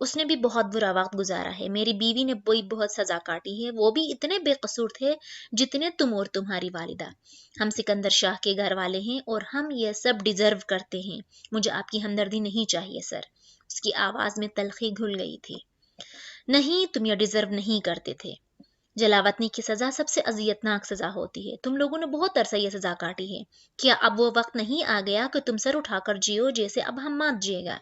اس نے بھی بہت برا وقت گزارا ہے، میری بیوی نے بہت سزا کاٹی ہے، وہ بھی اتنے بے قصور تھے جتنے تم اور تمہاری والدہ۔ ہم سکندر شاہ کے گھر والے ہیں اور ہم یہ سب ڈیزرو کرتے ہیں، مجھے آپ کی ہمدردی نہیں چاہیے سر۔ اس کی آواز میں تلخی گھل گئی تھی۔ نہیں، تم یہ ڈیزرو نہیں کرتے تھے۔ جلاوطنی کی سزا سب سے اذیتناک سزا ہوتی ہے، تم لوگوں نے بہت عرصہ یہ سزا کاٹی ہے، کیا اب وہ وقت نہیں آ گیا کہ تم سر اٹھا کر جیو جیسے اب ہم مات جیے گا؟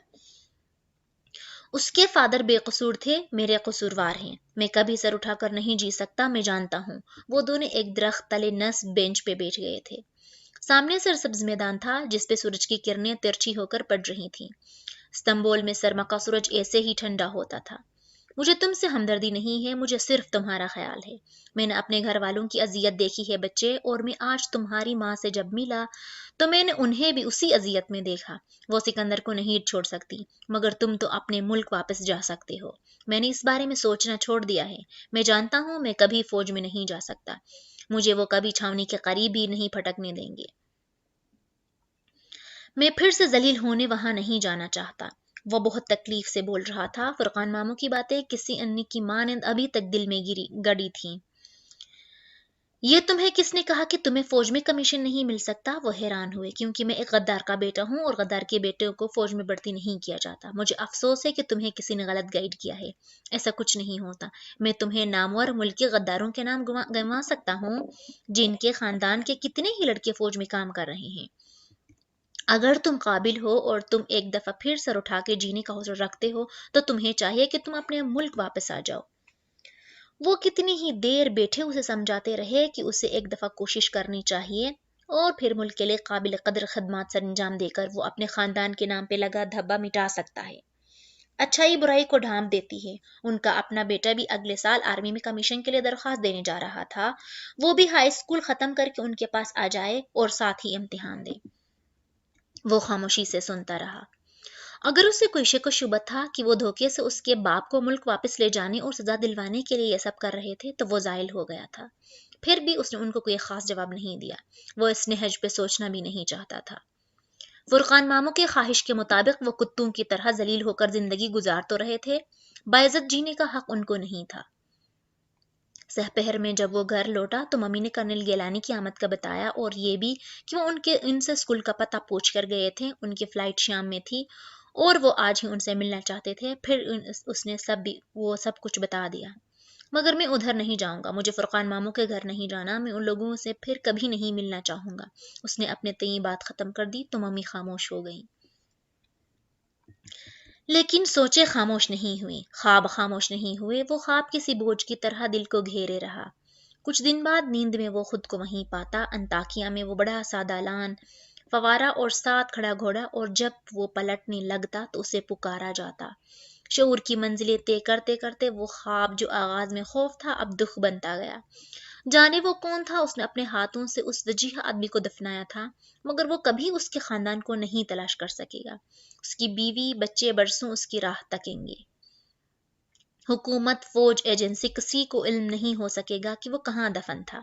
اس کے فادر بے قصور تھے، میرے قصوروار ہیں، میں کبھی سر اٹھا کر نہیں جی سکتا، میں جانتا ہوں۔ وہ دونوں ایک درخت تلے نصب بینچ پہ بیٹھ گئے تھے۔ سامنے سرسبز میدان تھا جس پہ سورج کی کرنیں ترچھی ہو کر پڑ رہی تھیں۔ استنبول میں سرما کا سورج ایسے ہی ٹھنڈا ہوتا تھا۔ مجھے تم سے ہمدردی نہیں ہے، مجھے صرف تمہارا خیال ہے۔ میں نے اپنے گھر والوں کی اذیت دیکھی ہے بچے، اور میں آج تمہاری ماں سے جب ملا تو میں نے انہیں بھی اسی اذیت میں دیکھا۔ وہ سکندر کو نہیں چھوڑ سکتی، مگر تم تو اپنے ملک واپس جا سکتے ہو۔ میں نے اس بارے میں سوچنا چھوڑ دیا ہے، میں جانتا ہوں میں کبھی فوج میں نہیں جا سکتا، مجھے وہ کبھی چھاونی کے قریب بھی نہیں پھٹکنے دیں گے۔ میں پھر سے ذلیل ہونے وہاں نہیں جانا چاہتا۔ وہ بہت تکلیف سے بول رہا تھا، فرقان ماموں کی باتیں کسی انی کی مانند ابھی تک دل میں گڑی تھیں۔ یہ تمہیں کس نے کہا کہ تمہیں فوج میں کمیشن نہیں مل سکتا؟ وہ حیران ہوئے، کیونکہ میں ایک غدار کا بیٹا ہوں اور غدار کے بیٹے کو فوج میں بھرتی نہیں کیا جاتا۔ مجھے افسوس ہے کہ تمہیں کسی نے غلط گائیڈ کیا ہے، ایسا کچھ نہیں ہوتا۔ میں تمہیں نامور ملک کے غداروں کے نام گنوا سکتا ہوں جن کے خاندان کے کتنے ہی لڑکے فوج میں کام کر رہے ہیں۔ اگر تم قابل ہو اور تم ایک دفعہ پھر سر اٹھا کے جینے کا حوصلہ رکھتے ہو تو تمہیں چاہیے کہ تم اپنے ملک واپس آ جاؤ۔ وہ کتنی ہی دیر بیٹھے اسے سمجھاتے رہے کہ اسے ایک دفعہ کوشش کرنی چاہیے اور پھر ملک کے لیے قابل قدر خدمات سر انجام دے کر وہ اپنے خاندان کے نام پہ لگا دھبا مٹا سکتا ہے۔ اچھائی برائی کو ڈھانپ دیتی ہے۔ ان کا اپنا بیٹا بھی اگلے سال آرمی میں کمیشن کے لیے درخواست دینے جا رہا تھا، وہ بھی ہائی اسکول ختم کر کے ان کے پاس آ جائے اور ساتھ ہی امتحان دے۔ وہ خاموشی سے سنتا رہا۔ اگر اسے کوئی شک و شبہ تھا کہ وہ دھوکے سے اس کے باپ کو ملک واپس لے جانے اور سزا دلوانے کے لیے یہ سب کر رہے تھے تو وہ زائل ہو گیا تھا۔ پھر بھی اس نے ان کو کوئی خاص جواب نہیں دیا، وہ اس نہج پہ سوچنا بھی نہیں چاہتا تھا۔ فرقان ماموں کے خواہش کے مطابق وہ کتوں کی طرح ذلیل ہو کر زندگی گزار تو رہے تھے، باعزت جینے کا حق ان کو نہیں تھا۔ سپہر میں جب وہ گھر لوٹا تو ممی نے کرنل گیلانی کی آمد کا بتایا اور یہ بھی کہ وہ ان سے اسکول کا پتہ پوچھ کر گئے تھے، ان کی فلائٹ شام میں تھی اور وہ آج ہی ان سے ملنا چاہتے تھے۔ پھر اس نے وہ سب کچھ بتا دیا۔ مگر میں ادھر نہیں جاؤں گا، مجھے فرقان ماموں کے گھر نہیں جانا، میں ان لوگوں سے پھر کبھی نہیں ملنا چاہوں گا۔ اس نے اپنے تئیں بات ختم کر دی تو ممی خاموش ہو گئی۔ لیکن سوچے خاموش نہیں ہوئی، خواب خاموش نہیں ہوئے، وہ خواب کسی بوجھ کی طرح دل کو گھیرے رہا۔ کچھ دن بعد نیند میں وہ خود کو وہیں پاتا، انطاکیہ میں وہ بڑا سا دالان، فوارہ اور ساتھ کھڑا گھوڑا، اور جب وہ پلٹنے لگتا تو اسے پکارا جاتا۔ شعور کی منزلیں طے کرتے کرتے وہ خواب جو آغاز میں خوف تھا اب دکھ بنتا گیا۔ جانے وہ کون تھا؟ اس نے اپنے ہاتھوں سے اس وجیح آدمی کو دفنایا تھا، مگر وہ کبھی اس کے خاندان کو نہیں تلاش کر سکے گا۔ اس کی بیوی بچے برسوں اس کی راہ تکیں گے۔ حکومت، فوج، ایجنسی، کسی کو علم نہیں ہو سکے گا کہ وہ کہاں دفن تھا۔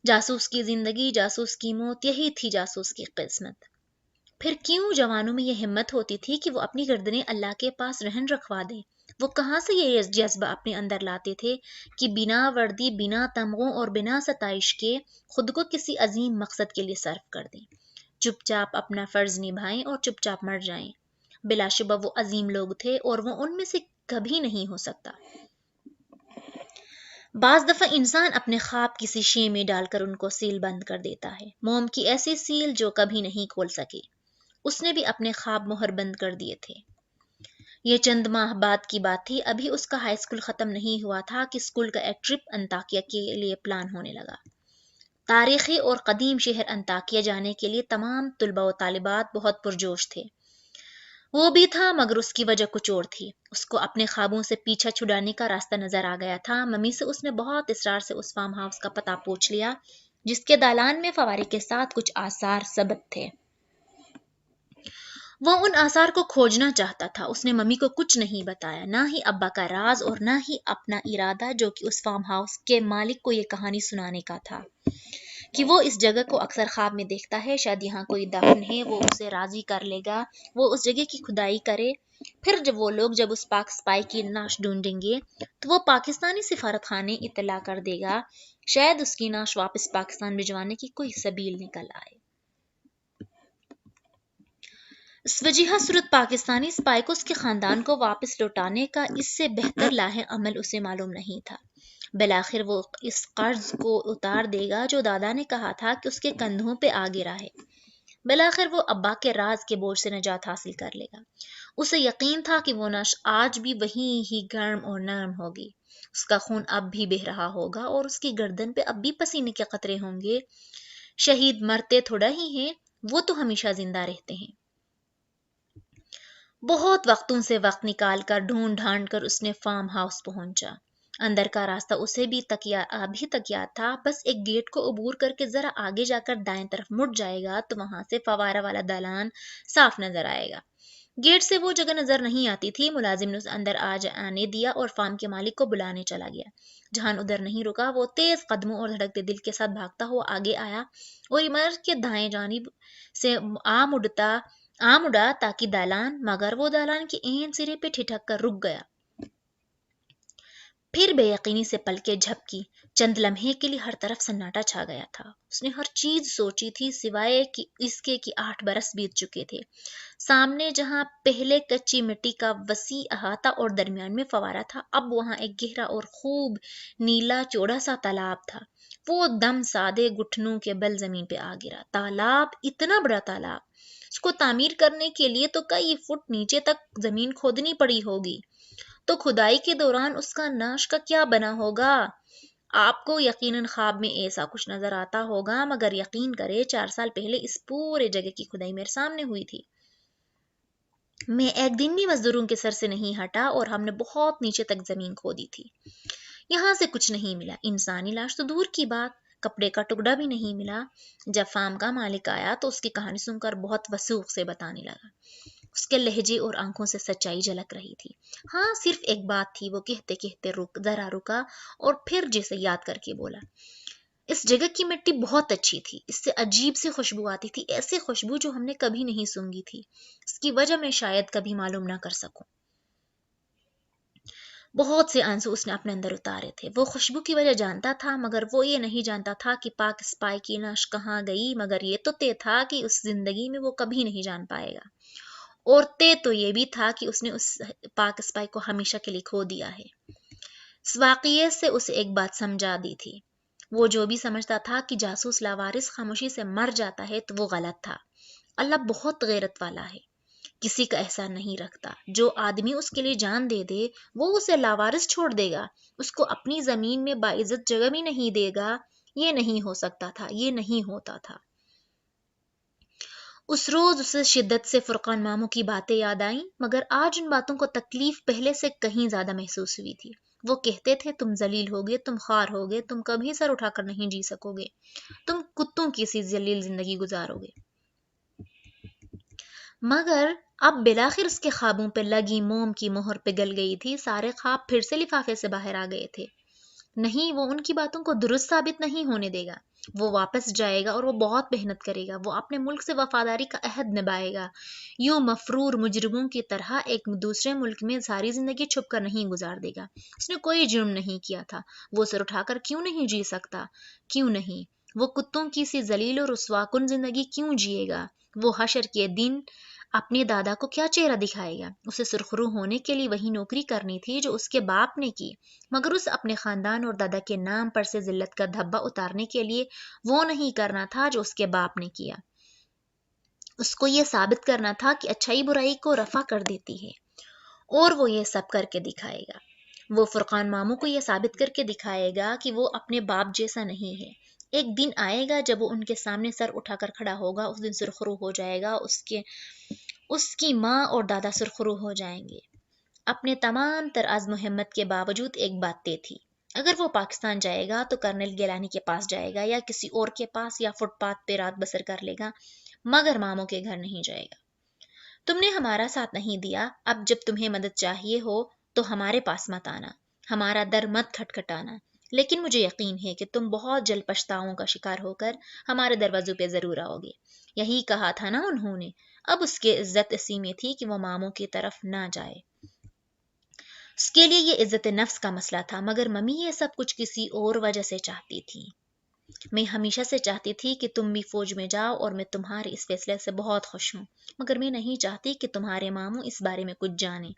جاسوس کی زندگی، جاسوس کی موت، یہی تھی جاسوس کی قسمت۔ پھر کیوں جوانوں میں یہ ہمت ہوتی تھی کہ وہ اپنی گردنیں اللہ کے پاس رہن رکھوا دیں؟ وہ کہاں سے یہ جذبہ اپنے اندر لاتے تھے کہ بنا وردی، بنا تمغوں اور بنا ستائش کے خود کو کسی عظیم مقصد کے لیے صرف کر دیں، چپ چاپ اپنا فرض نبھائیں اور چپ چاپ مر جائیں؟ بلا شبہ وہ عظیم لوگ تھے اور وہ ان میں سے کبھی نہیں ہو سکتا۔ بعض دفعہ انسان اپنے خواب کسی شے میں ڈال کر ان کو سیل بند کر دیتا ہے، موم کی ایسی سیل جو کبھی نہیں کھول سکے۔ اس نے بھی اپنے خواب مہر بند کر دیے تھے۔ یہ چند ماہ بعد کی بات تھی، ابھی اس کا ہائی اسکول ختم نہیں ہوا تھا کہ اسکول کا ایک ٹرپ انطاکیہ کے لیے پلان ہونے لگا۔ تاریخی اور قدیم شہر انطاکیہ جانے کے لیے تمام طلباء و طالبات بہت پرجوش تھے۔ وہ بھی تھا، مگر اس کی وجہ کچھ اور تھی۔ اس کو اپنے خوابوں سے پیچھا چھڑانے کا راستہ نظر آ گیا تھا۔ ممی سے اس نے بہت اصرار سے اس فارم ہاؤس کا پتہ پوچھ لیا جس کے دالان میں فوارے کے ساتھ کچھ آثار ثبت تھے۔ وہ ان آثار کو کھوجنا چاہتا تھا۔ اس نے ممی کو کچھ نہیں بتایا، نہ ہی ابا کا راز اور نہ ہی اپنا ارادہ جو کہ اس فارم ہاؤس کے مالک کو یہ کہانی سنانے کا تھا کہ وہ اس جگہ کو اکثر خواب میں دیکھتا ہے، شاید یہاں کوئی دفن ہے، وہ اسے راضی کر لے گا، وہ اس جگہ کی کھدائی کرے پھر جب اس پاک سپائی کی لاش ڈھونڈیں گے تو وہ پاکستانی سفارت خانے اطلاع کر دے گا، شاید اس کی لاش واپس پاکستان بھجوانے کی کوئی سبیل نکل آئے۔ اس وجہ صورت پاکستانی سپاہی کو اس کے خاندان کو واپس لوٹانے کا اس سے بہتر لاہ عمل اسے معلوم نہیں تھا۔ بالآخر وہ اس قرض کو اتار دے گا جو دادا نے کہا تھا کہ اس کے کندھوں پہ آ گرا ہے۔ بالآخر وہ ابا کے راز کے بوجھ سے نجات حاصل کر لے گا۔ اسے یقین تھا کہ وہ نش آج بھی وہیں ہی گرم اور نرم ہوگی، اس کا خون اب بھی بہہ رہا ہوگا اور اس کی گردن پہ اب بھی پسینے کے قطرے ہوں گے۔ شہید مرتے تھوڑا ہی ہیں، وہ تو ہمیشہ زندہ رہتے ہیں۔ بہت وقتوں سے وقت نکال کر ڈھونڈ ڈھانڈ کر اس نے فارم ہاؤس پہنچا۔ اندر کا راستہ اسے بھی تک یاد تھا، بس ایک گیٹ کو عبور کر کے ذرا آگے جا کر دائیں طرف مڑ جائے گا تو وہاں سے فوارہ والا دالان صاف نظر آئے گا۔ گیٹ سے وہ جگہ نظر نہیں آتی تھی۔ ملازم نے اسے اندر آنے دیا اور فارم کے مالک کو بلانے چلا گیا۔ جہان ادھر نہیں رکا، وہ تیز قدموں اور دھڑکتے دل کے ساتھ بھاگتا ہوا آگے آیا اور عمارت کے دائیں جانب سے آ مڑا تاکہ دالان، مگر وہ دالان کے عین سرے پہ ٹھٹک کر رک گیا۔ پھر بے یقینی سے پلکیں جھپکی۔ چند لمحے کے لیے ہر طرف سناٹا چھا گیا تھا۔ اس نے ہر چیز سوچی تھی سوائے کہ اس کے 8 برس بیت چکے تھے۔ سامنے جہاں پہلے کچی مٹی کا وسیع احاطہ اور درمیان میں فوارہ تھا، اب وہاں ایک گہرا اور خوب نیلا چوڑا سا تالاب تھا۔ وہ دم سادے گھٹنوں کے بل زمین پہ آ گرا۔ تالاب، اتنا بڑا تالاب! اس کو تعمیر کرنے کے لیے تو کئی فٹ نیچے تک زمین کھودنی پڑی ہوگی، تو کھدائی کے دوران اس کا نعش کا کیا بنا ہوگا؟ آپ کو یقیناً خواب میں ایسا کچھ نظر آتا ہوگا، مگر یقین کرے 4 سال پہلے اس پورے جگہ کی کھدائی میرے سامنے ہوئی تھی۔ میں ایک دن بھی مزدوروں کے سر سے نہیں ہٹا اور ہم نے بہت نیچے تک زمین کھودی تھی۔ یہاں سے کچھ نہیں ملا، انسانی لاش تو دور کی بات، کپڑے کا ٹکڑا بھی نہیں ملا۔ جب فارم کا مالک آیا تو اس کی کہانی سن کر بہت وثوق سے بتانے لگا۔ اس کے لہجے اور آنکھوں سے سچائی جھلک رہی تھی۔ ہاں، صرف ایک بات تھی، وہ کہتے کہتے ذرا رکا اور پھر جیسے یاد کر کے بولا، اس جگہ کی مٹی بہت اچھی تھی، اس سے عجیب سی خوشبو آتی تھی، ایسی خوشبو جو ہم نے کبھی نہیں سونگھی تھی۔ اس کی وجہ میں شاید کبھی معلوم نہ کر سکوں۔ بہت سے آنسو اس نے اپنے اندر اتارے تھے۔ وہ خوشبو کی وجہ جانتا تھا، مگر وہ یہ نہیں جانتا تھا کہ پاک سپاہی کی لاش کہاں گئی، مگر یہ تو طے تھا کہ اس زندگی میں وہ کبھی نہیں جان پائے گا، اور طے تو یہ بھی تھا کہ اس نے اس پاک سپاہی کو ہمیشہ کے لیے کھو دیا ہے۔ اس واقعے سے اسے ایک بات سمجھا دی تھی۔ وہ جو بھی سمجھتا تھا کہ جاسوس لاوارث خاموشی سے مر جاتا ہے تو وہ غلط تھا۔ اللہ بہت غیرت والا ہے، کسی کا احسان نہیں رکھتا۔ جو آدمی اس کے لیے جان دے دے وہ اسے لاوارث چھوڑ دے گا، اس کو اپنی زمین میں باعزت جگہ بھی نہیں دے گا۔ یہ نہیں ہو سکتا تھا، یہ نہیں ہوتا تھا۔ اس روز اسے شدت سے فرقان ماموں کی باتیں یاد آئیں، مگر آج ان باتوں کو تکلیف پہلے سے کہیں زیادہ محسوس ہوئی تھی۔ وہ کہتے تھے، تم ذلیل ہوگے، تم خوار ہوگے، تم کبھی سر اٹھا کر نہیں جی سکو گے، تم کتوں کی سی ذلیل زندگی گزارو گے۔ مگر اب بالآخر اس کے خوابوں پہ لگی موم کی مہر پگھل گئی تھی۔ سارے خواب پھر سے لفافے سے باہر آ گئے تھے۔ نہیں، وہ ان کی باتوں کو درست ثابت نہیں ہونے دے گا۔ وہ واپس جائے گا اور وہ بہت محنت کرے گا۔ وہ اپنے ملک سے وفاداری کا عہد نبھائے گا۔ یوں مفرور مجرموں کی طرح ایک دوسرے ملک میں ساری زندگی چھپ کر نہیں گزار دے گا۔ اس نے کوئی جرم نہیں کیا تھا، وہ سر اٹھا کر کیوں نہیں جی سکتا؟ کیوں نہیں؟ وہ کتوں کی سی ذلیل اور رسوا کن زندگی کیوں جیے گا؟ وہ حشر کے دن اپنے دادا کو کیا چہرہ دکھائے گا؟ اسے سرخرو ہونے کے لیے وہی نوکری کرنی تھی جو اس کے باپ نے کی، مگر اس اپنے خاندان اور دادا کے نام پر سے ذلت کا دھبا اتارنے کے لیے وہ نہیں کرنا تھا جو اس کے باپ نے کیا۔ اس کو یہ ثابت کرنا تھا کہ اچھائی برائی کو رفع کر دیتی ہے، اور وہ یہ سب کر کے دکھائے گا۔ وہ فرقان ماموں کو یہ ثابت کر کے دکھائے گا کہ وہ اپنے باپ جیسا نہیں ہے۔ ایک دن آئے گا جب وہ ان کے سامنے سر اٹھا کر کھڑا ہوگا، اس دن سرخرو ہو جائے گا، اس کی ماں اور دادا سرخرو ہو جائیں گے۔ اپنے تمام تر عزم و ہمت کے باوجود ایک بات طے تھی، اگر وہ پاکستان جائے گا تو کرنل گیلانی کے پاس جائے گا یا کسی اور کے پاس، یا فٹ پاتھ پہ رات بسر کر لے گا، مگر ماموں کے گھر نہیں جائے گا۔ تم نے ہمارا ساتھ نہیں دیا، اب جب تمہیں مدد چاہیے ہو تو ہمارے پاس مت آنا، ہمارا در مت کھٹکھٹانا، لیکن مجھے یقین ہے کہ تم بہت جلد پچھتاؤں کا شکار ہو کر ہمارے دروازوں پہ ضرور آؤ گے۔ یہی کہا تھا نا انہوں نے، اب اس کی عزت اسی میں تھی کہ وہ ماموں کی طرف نہ جائے۔ اس کے لیے یہ عزت نفس کا مسئلہ تھا، مگر ممی یہ سب کچھ کسی اور وجہ سے چاہتی تھی۔ میں ہمیشہ سے چاہتی تھی کہ تم بھی فوج میں جاؤ اور میں تمہارے اس فیصلے سے بہت خوش ہوں، مگر میں نہیں چاہتی کہ تمہارے ماموں اس بارے میں کچھ جانیں۔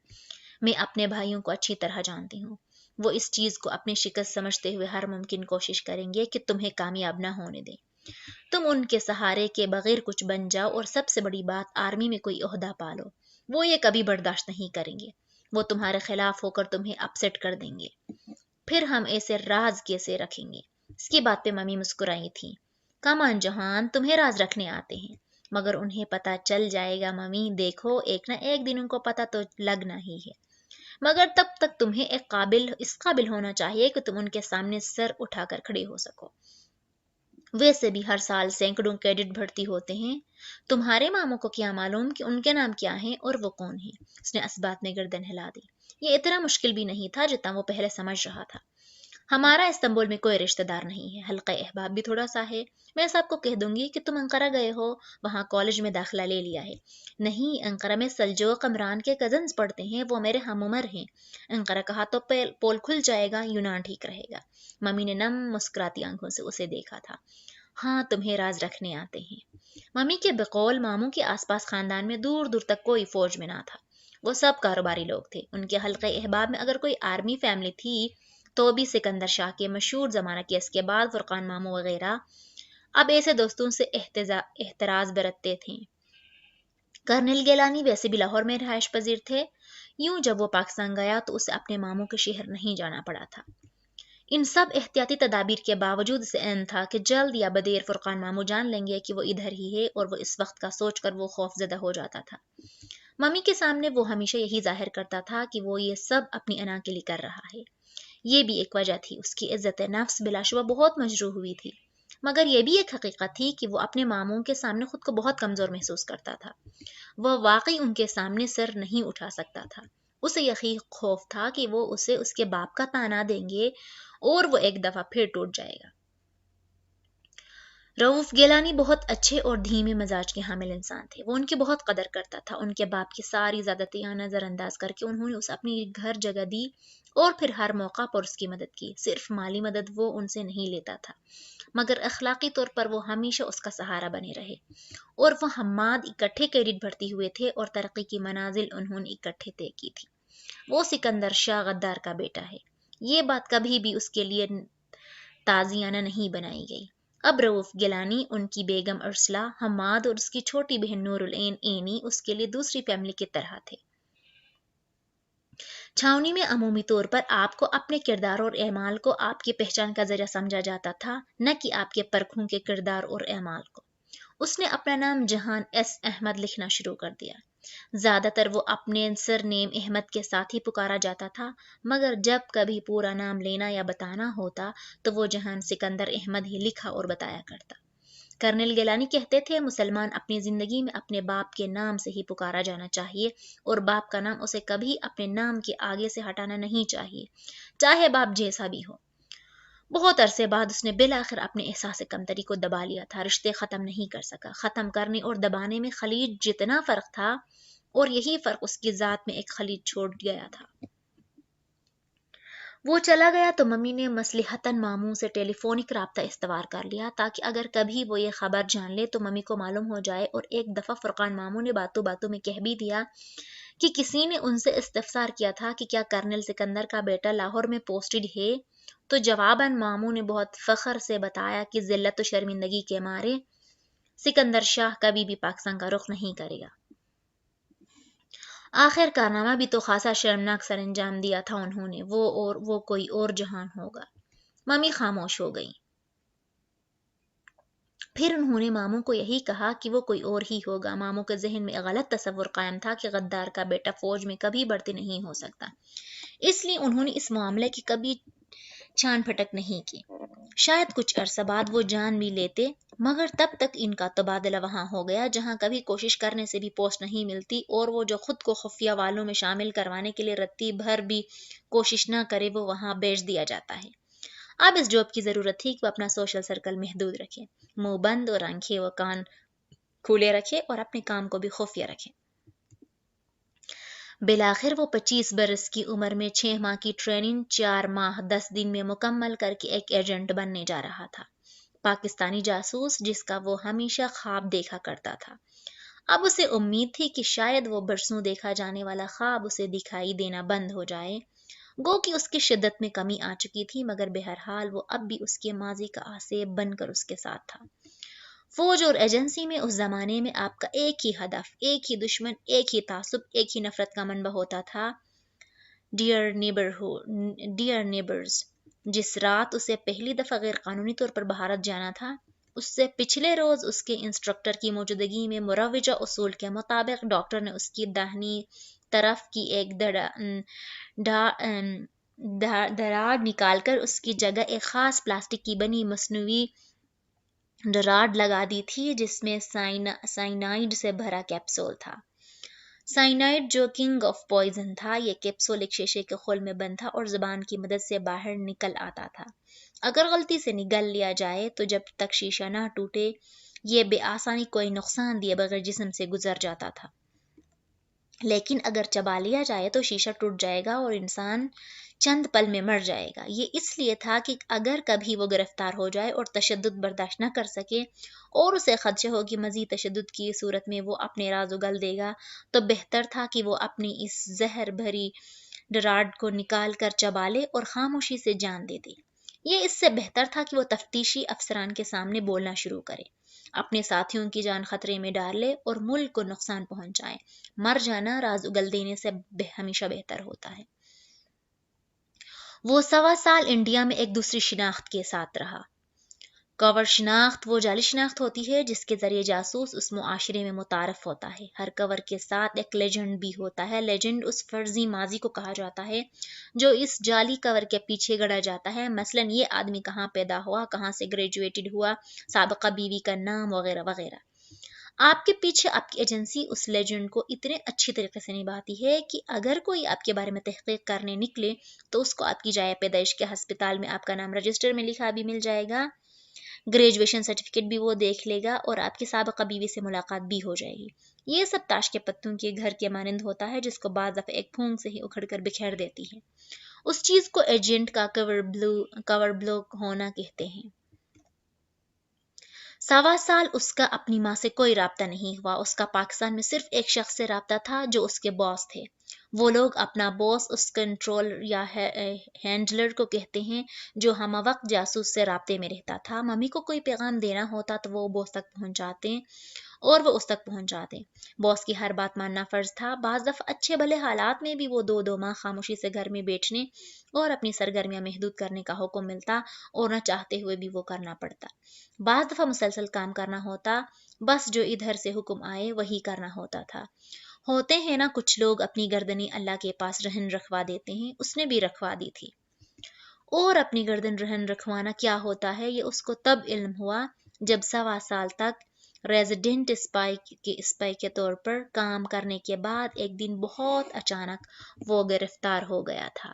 میں اپنے بھائیوں کو اچھی طرح جانتی ہوں، وہ اس چیز کو اپنی شکست سمجھتے ہوئے ہر ممکن کوشش کریں گے کہ تمہیں کامیاب نہ ہونے دیں۔ تم ان کے سہارے کے بغیر کچھ بن جاؤ، اور سب سے بڑی بات آرمی میں کوئی عہدہ پالو، وہ یہ کبھی برداشت نہیں کریں گے۔ وہ تمہارے خلاف ہو کر تمہیں اپسیٹ کر دیں گے، پھر ہم ایسے راز کیسے رکھیں گے؟ اس کی بات پہ ممی مسکرائی تھی۔ کمان جہان، تمہیں راز رکھنے آتے ہیں، مگر انہیں پتہ چل جائے گا ممی، دیکھو ایک نہ ایک دن ان کو پتہ تو لگنا ہی ہے، مگر تب تک تمہیں اس قابل ہونا چاہیے کہ تم ان کے سامنے سر اٹھا کر کھڑے ہو سکو۔ ویسے بھی ہر سال سینکڑوں کیڈٹ بھرتی ہوتے ہیں، تمہارے ماموں کو کیا معلوم کہ ان کے نام کیا ہیں اور وہ کون ہیں؟ اس نے اس بات میں گردن ہلا دی۔ یہ اتنا مشکل بھی نہیں تھا جتنا وہ پہلے سمجھ رہا تھا۔ ہمارا استنبول میں کوئی رشتہ دار نہیں ہے، حلقہ احباب بھی تھوڑا سا ہے۔ میں سب کو کہہ دوں گی کہ تم انقرہ گئے ہو، وہاں کالج میں داخلہ لے لیا ہے۔ نہیں، انقرہ میں سلجوق عمران کے کزنز پڑھتے ہیں، وہ میرے ہم عمر ہیں۔ انقرہ کہا تو پول کھل جائے گا، یونان ٹھیک رہے گا۔ ممی نے نم مسکراتی آنکھوں سے اسے دیکھا تھا۔ ہاں، تمہیں راز رکھنے آتے ہیں۔ ممی کے بقول ماموں کے آس پاس خاندان میں دور دور تک کوئی فوج میں نہ تھا، وہ سب کاروباری لوگ تھے۔ ان کے حلقہ احباب میں اگر کوئی آرمی فیملی تھی تو بھی سکندر شاہ کے مشہور زمانہ کیس کے بعد فرقان ماموں وغیرہ اب ایسے دوستوں سے احتراز برتتے تھے۔ کرنل گیلانی ویسے بھی لاہور میں رہائش پذیر تھے، یوں جب وہ پاکستان گیا تو اسے اپنے ماموں کے شہر نہیں جانا پڑا تھا۔ ان سب احتیاطی تدابیر کے باوجود اسے عین تھا کہ جلد یا بدیر فرقان ماموں جان لیں گے کہ وہ ادھر ہی ہے، اور وہ اس وقت کا سوچ کر وہ خوف زدہ ہو جاتا تھا۔ ممی کے سامنے وہ ہمیشہ یہی ظاہر کرتا تھا کہ وہ یہ سب اپنی انا کے لیے کر رہا ہے۔ یہ بھی ایک وجہ تھی، اس کی عزت نفس بلا شبہ بہت مجروح ہوئی تھی، مگر یہ بھی ایک حقیقت تھی کہ وہ اپنے ماموں کے سامنے خود کو بہت کمزور محسوس کرتا تھا۔ وہ واقعی ان کے سامنے سر نہیں اٹھا سکتا تھا۔ اسے یقین خوف تھا کہ وہ اسے اس کے باپ کا طعنہ دیں گے اور وہ ایک دفعہ پھر ٹوٹ جائے گا۔ رؤف گیلانی بہت اچھے اور دھیمے مزاج کے حامل انسان تھے، وہ ان کی بہت قدر کرتا تھا۔ ان کے باپ کی ساری زیادتیاں نظر انداز کر کے انہوں نے اسے اپنی گھر جگہ دی اور پھر ہر موقع پر اس کی مدد کی۔ صرف مالی مدد وہ ان سے نہیں لیتا تھا، مگر اخلاقی طور پر وہ ہمیشہ اس کا سہارا بنے رہے، اور وہ حماد اکٹھے کیڈٹ بھرتی ہوئے تھے اور ترقی کی منازل انہوں نے اکٹھے طے کی تھی۔ وہ سکندر شاہ غدار کا بیٹا ہے، یہ بات کبھی بھی اس کے لیے تازیانہ نہیں بنائی گئی۔ اب رؤف گیلانی، ان کی بیگم ارسلہ، حماد اور اس کی چھوٹی بہن نور العین عینی اس کے لیے دوسری فیملی کی طرح تھے۔ چھاؤنی میں عمومی طور پر آپ کو اپنے کردار اور اعمال کو آپ کی پہچان کا ذریعہ سمجھا جاتا تھا، نہ کہ آپ کے پرکھوں کے کردار اور اعمال کو۔ اس نے اپنا نام جہان ایس احمد لکھنا شروع کر دیا۔ زیادہ تر وہ اپنے سر نیم احمد کے ساتھ ہی پکارا جاتا تھا، مگر جب کبھی پورا نام لینا یا بتانا ہوتا تو وہ جہان سکندر احمد ہی لکھا اور بتایا کرتا۔ کرنل گیلانی کہتے تھے، مسلمان اپنی زندگی میں اپنے باپ کے نام سے ہی پکارا جانا چاہیے، اور باپ کا نام اسے کبھی اپنے نام کے آگے سے ہٹانا نہیں چاہیے، چاہے باپ جیسا بھی ہو۔ بہت عرصے بعد اس نے بالآخر اپنے احساس کمتری کو دبا لیا تھا، رشتے ختم نہیں کر سکا۔ ختم کرنے اور دبانے میں خلیج جتنا فرق تھا، اور یہی فرق اس کی ذات میں ایک خلیج چھوڑ گیا تھا۔ وہ چلا گیا تو ممی نے مصلحتاً ماموں سے ٹیلی فونک رابطہ استوار کر لیا، تاکہ اگر کبھی وہ یہ خبر جان لے تو ممی کو معلوم ہو جائے۔ اور ایک دفعہ فرقان ماموں نے باتوں باتوں میں کہہ بھی دیا کہ کسی نے ان سے استفسار کیا تھا کہ کیا کرنل سکندر کا بیٹا لاہور میں پوسٹڈ ہے، تو جواباً ماموں نے بہت فخر سے بتایا کہ ذلت و شرمندگی کے مارے سکندر شاہ کبھی بھی پاکستان کا رخ نہیں کرے گا۔ آخر کارنامہ بھی تو خاصا شرمناک سر انجام دیا تھا انہوں نے، وہ کوئی اور جہان ہوگا۔ ممی خاموش ہو گئی۔ پھر انہوں نے ماموں کو یہی کہا کہ وہ کوئی اور ہی ہوگا۔ ماموں کے ذہن میں غلط تصور قائم تھا کہ غدار کا بیٹا فوج میں کبھی بھرتی نہیں ہو سکتا، اس لیے انہوں نے اس معاملے کی کبھی چھان پھٹک نہیں کی۔ شاید کچھ عرصہ بعد وہ جان بھی لیتے، مگر تب تک ان کا تبادلہ وہاں ہو گیا جہاں کبھی کوشش کرنے سے بھی پوسٹ نہیں ملتی، اور وہ جو خود کو خفیہ والوں میں شامل کروانے کے لیے رتی بھر بھی کوشش نہ کرے، وہ وہاں بیچ دیا جاتا ہے۔ اب اس جاب کی ضرورت تھی کہ وہ اپنا سوشل سرکل محدود رکھے، منہ بند اور آنکھیں و کان کھلے رکھے اور اپنے کام کو بھی خفیہ رکھے۔ بالآخر وہ 25 برس کی عمر میں 6 ماہ کی ٹریننگ 4 ماہ 10 دن میں مکمل کر کے ایک ایجنٹ بننے جا رہا تھا، پاکستانی جاسوس جس کا وہ ہمیشہ خواب دیکھا کرتا تھا۔ اب اسے امید تھی کہ شاید وہ برسوں دیکھا جانے والا خواب اسے دکھائی دینا بند ہو جائے، گو کہ اس کی شدت میں کمی آ چکی تھی، مگر بہرحال وہ اب بھی اس کے ماضی کا آسیب بن کر اس کے ساتھ تھا۔ فوج اور ایجنسی میں اس زمانے میں آپ کا ایک ہی ہدف، ایک ہی دشمن، ایک ہی تعصب، ایک ہی نفرت کا منبع ہوتا تھا، ڈیئر نیبرز۔ جس رات اسے پہلی دفعہ غیر قانونی طور پر بھارت جانا تھا، اس سے پچھلے روز اس کے انسٹرکٹر کی موجودگی میں مروجہ اصول کے مطابق ڈاکٹر نے اس کی داہنی طرف کی ایک دراڑ نکال کر اس کی جگہ ایک خاص پلاسٹک کی بنی مصنوعی ڈراڑ لگا دی تھی جس میں سائنائڈ سے بھرا کیپسول تھا۔ سائنائڈ جو کنگ آف پوائزن تھا، یہ کیپسول ایک شیشے کے خول میں بند تھا اور زبان کی مدد سے باہر نکل آتا تھا۔ اگر غلطی سے نگل لیا جائے تو جب تک شیشہ نہ ٹوٹے یہ بے آسانی کوئی نقصان دیے بغیر جسم سے گزر جاتا تھا، لیکن اگر چبا لیا جائے تو شیشہ ٹوٹ جائے گا اور انسان چند پل میں مر جائے گا۔ یہ اس لیے تھا کہ اگر کبھی وہ گرفتار ہو جائے اور تشدد برداشت نہ کر سکے اور اسے خدشہ ہو کہ مزید تشدد کی صورت میں وہ اپنے راز اگل دے گا، تو بہتر تھا کہ وہ اپنی اس زہر بھری ڈراڑ کو نکال کر چبا لے اور خاموشی سے جان دے دے۔ یہ اس سے بہتر تھا کہ وہ تفتیشی افسران کے سامنے بولنا شروع کرے، اپنے ساتھیوں کی جان خطرے میں ڈال لے اور ملک کو نقصان پہنچائے۔ مر جانا راز اگل دینے سے ہمیشہ بہتر ہوتا ہے۔ وہ 1.25 سال انڈیا میں ایک دوسری شناخت کے ساتھ رہا۔ کور شناخت وہ جعلی شناخت ہوتی ہے جس کے ذریعے جاسوس اس معاشرے میں متعارف ہوتا ہے۔ ہر کور کے ساتھ ایک لیجنڈ بھی ہوتا ہے۔ لیجنڈ اس فرضی ماضی کو کہا جاتا ہے جو اس جعلی کور کے پیچھے گڑا جاتا ہے، مثلاً یہ آدمی کہاں پیدا ہوا، کہاں سے گریجویٹڈ ہوا، سابقہ بیوی کا نام وغیرہ وغیرہ۔ آپ کے پیچھے آپ کی ایجنسی اس لیجنڈ کو اتنے اچھی طریقے سے نبھاتی ہے کہ اگر کوئی آپ کے بارے میں تحقیق کرنے نکلے تو اس کو آپ کی جائے پیدائش کے ہسپتال میں آپ کا نام رجسٹر میں لکھا بھی مل جائے گا، گریجویشن سرٹیفکیٹ بھی وہ دیکھ لے گا اور آپ کی سابقہ بیوی سے ملاقات بھی ہو جائے گی۔ یہ سب تاش کے پتوں کے گھر کے مانند ہوتا ہے جس کو بعض دفعہ ایک پھونک سے ہی اکھڑ کر بکھیر دیتی ہے۔ اس چیز کو ایجنٹ کا کور بلو ہونا کہتے ہیں۔ 1.25 سال اس کا اپنی ماں سے کوئی رابطہ نہیں ہوا۔ اس کا پاکستان میں صرف ایک شخص سے رابطہ تھا جو اس کے باس تھے۔ وہ لوگ اپنا باس اس کنٹرولر یا ہینڈلر کو کہتے ہیں جو ہمہ وقت جاسوس سے رابطے میں رہتا تھا۔ ممی کو کوئی پیغام دینا ہوتا تو وہ باس تک پہنچاتے اور وہ اس تک پہنچاتے۔ باس کی ہر بات ماننا فرض تھا۔ بعض دفعہ اچھے بھلے حالات میں بھی وہ 2 ماہ خاموشی سے گھر میں بیٹھنے اور اپنی سرگرمیاں محدود کرنے کا حکم ملتا اور نہ چاہتے ہوئے بھی وہ کرنا پڑتا۔ بعض دفعہ مسلسل کام کرنا ہوتا، بس جو ادھر سے حکم آئے وہی کرنا ہوتا تھا۔ ہوتے ہیں نا کچھ لوگ اپنی گردنیں اللہ کے پاس رہن رکھوا دیتے ہیں، اس نے بھی رکھوا دی تھی۔ اور اپنی گردن رہن رکھوانا کیا ہوتا ہے یہ اس کو تب علم ہوا جب 1.25 سال تک ریزیڈنٹ اسپائی کے طور پر کام کرنے کے بعد ایک دن بہت اچانک وہ گرفتار ہو گیا تھا۔